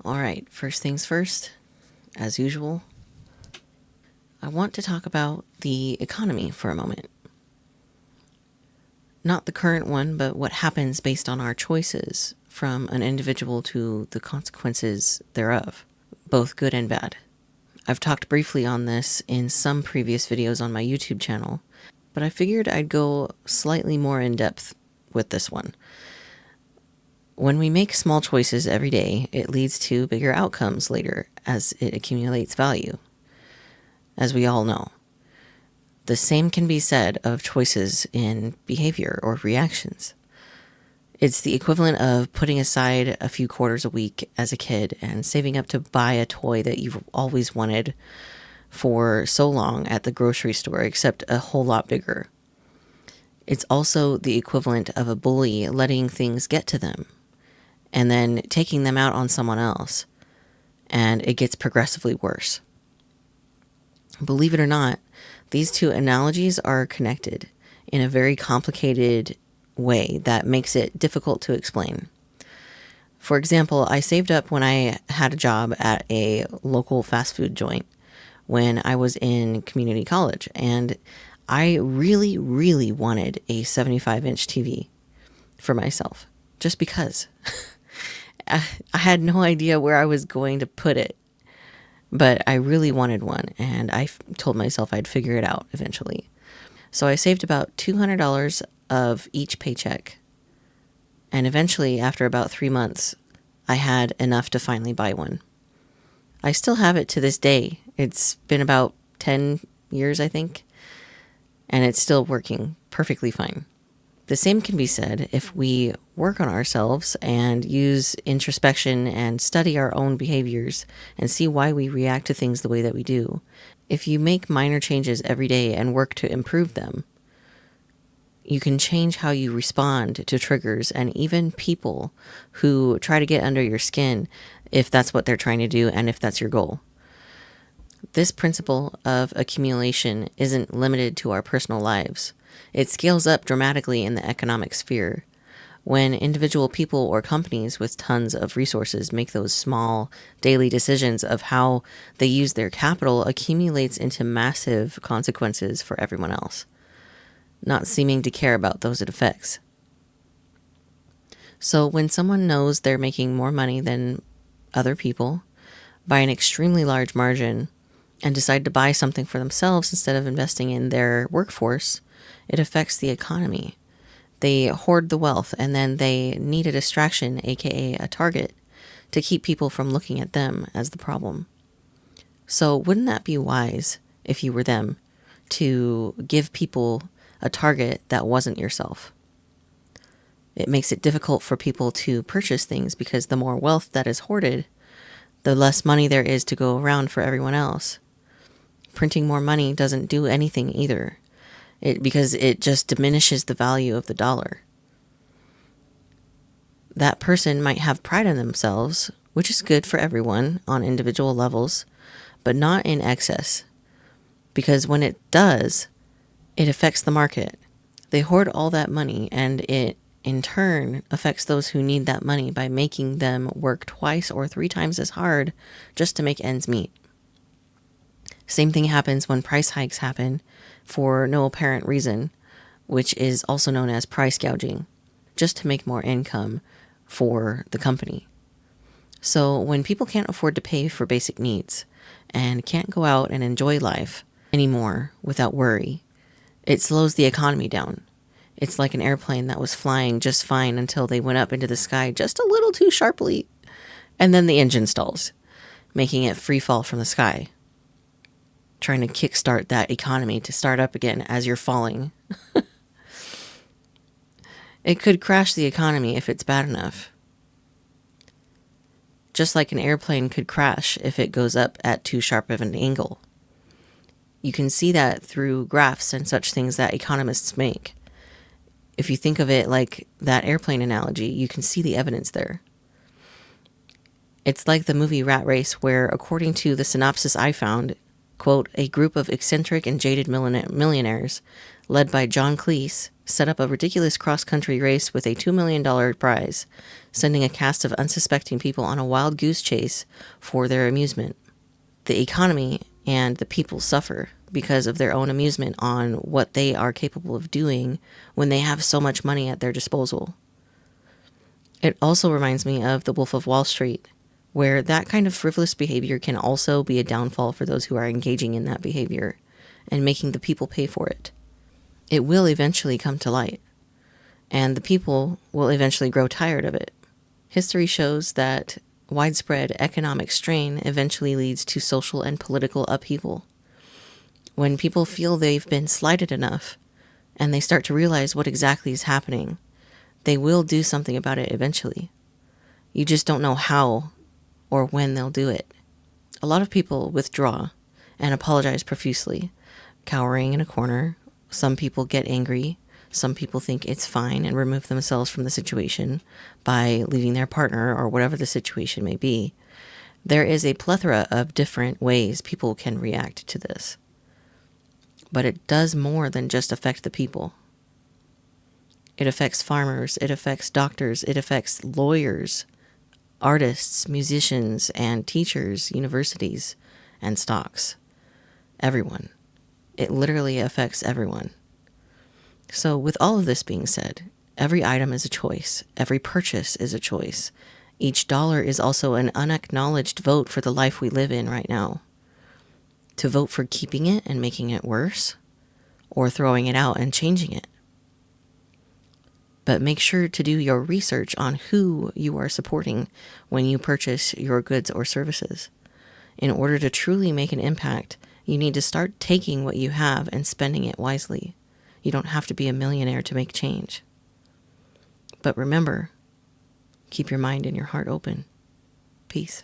All right, first things first, as usual, I want to talk about the economy for a moment. Not the current one, but what happens based on our choices from an individual to the consequences thereof, both good and bad. I've talked briefly on this in some previous videos on my YouTube channel, but I figured I'd go slightly more in depth with this one. When we make small choices every day, it leads to bigger outcomes later as it accumulates value. As we all know, the same can be said of choices in behavior or reactions. It's the equivalent of putting aside a few quarters a week as a kid and saving up to buy a toy that you've always wanted for so long at the grocery store, except a whole lot bigger. It's also the equivalent of a bully letting things get to them and then taking them out on someone else, and it gets progressively worse. Believe it or not, these two analogies are connected in a very complicated way that makes it difficult to explain. For example, I saved up when I had a job at a local fast food joint when I was in community college, and I really, really wanted a 75-inch TV for myself, just because. I had no idea where I was going to put it, but I really wanted one, and I told myself I'd figure it out eventually. So I saved about $200 of each paycheck, and eventually, after about 3 months, I had enough to finally buy one. I still have it to this day. It's been about 10 years, I think, and it's still working perfectly fine. The same can be said if we work on ourselves and use introspection and study our own behaviors and see why we react to things the way that we do. If you make minor changes every day and work to improve them, you can change how you respond to triggers and even people who try to get under your skin if that's what they're trying to do and if that's your goal. This principle of accumulation isn't limited to our personal lives. It scales up dramatically in the economic sphere. When individual people or companies with tons of resources make those small daily decisions of how they use their capital, accumulates into massive consequences for everyone else, not seeming to care about those it affects. So when someone knows they're making more money than other people by an extremely large margin and decide to buy something for themselves instead of investing in their workforce, it affects the economy. They hoard the wealth, and then they need a distraction, aka a target, to keep people from looking at them as the problem. So wouldn't that be wise, if you were them, to give people a target that wasn't yourself? It makes it difficult for people to purchase things because the more wealth that is hoarded, the less money there is to go around for everyone else. Printing more money doesn't do anything either, because it just diminishes the value of the dollar. That person might have pride in themselves, which is good for everyone on individual levels, but not in excess. Because when it does, it affects the market. They hoard all that money, and it in turn affects those who need that money by making them work 2 or 3 times as hard just to make ends meet. Same thing happens when price hikes happen for no apparent reason, which is also known as price gouging, just to make more income for the company. So when people can't afford to pay for basic needs and can't go out and enjoy life anymore without worry, it slows the economy down. It's like an airplane that was flying just fine until they went up into the sky just a little too sharply, and then the engine stalls, making it free fall from the sky, trying to kickstart that economy to start up again as you're falling. It could crash the economy if it's bad enough. Just like an airplane could crash if it goes up at too sharp of an angle. You can see that through graphs and such things that economists make. If you think of it like that airplane analogy, you can see the evidence there. It's like the movie Rat Race, where, according to the synopsis I found, quote, a group of eccentric and jaded millionaires led by John Cleese, set up a ridiculous cross-country race with a $2 million prize, sending a cast of unsuspecting people on a wild goose chase for their amusement. The economy and the people suffer because of their own amusement on what they are capable of doing when they have so much money at their disposal. It also reminds me of The Wolf of Wall Street, where that kind of frivolous behavior can also be a downfall for those who are engaging in that behavior and making the people pay for it. It will eventually come to light, and the people will eventually grow tired of it. History shows that widespread economic strain eventually leads to social and political upheaval. When people feel they've been slighted enough, and they start to realize what exactly is happening, they will do something about it eventually. You just don't know how or when they'll do it. A lot of people withdraw and apologize profusely, cowering in a corner. Some people get angry. Some people think it's fine and remove themselves from the situation by leaving their partner or whatever the situation may be. There is a plethora of different ways people can react to this. But it does more than just affect the people. It affects farmers, it affects doctors, it affects lawyers, artists, musicians, and teachers, universities, and stocks. Everyone. It literally affects everyone. So with all of this being said, every item is a choice. Every purchase is a choice. Each dollar is also an unacknowledged vote for the life we live in right now. To vote for keeping it and making it worse, or throwing it out and changing it. But make sure to do your research on who you are supporting when you purchase your goods or services. In order to truly make an impact, you need to start taking what you have and spending it wisely. You don't have to be a millionaire to make change. But remember, keep your mind and your heart open. Peace.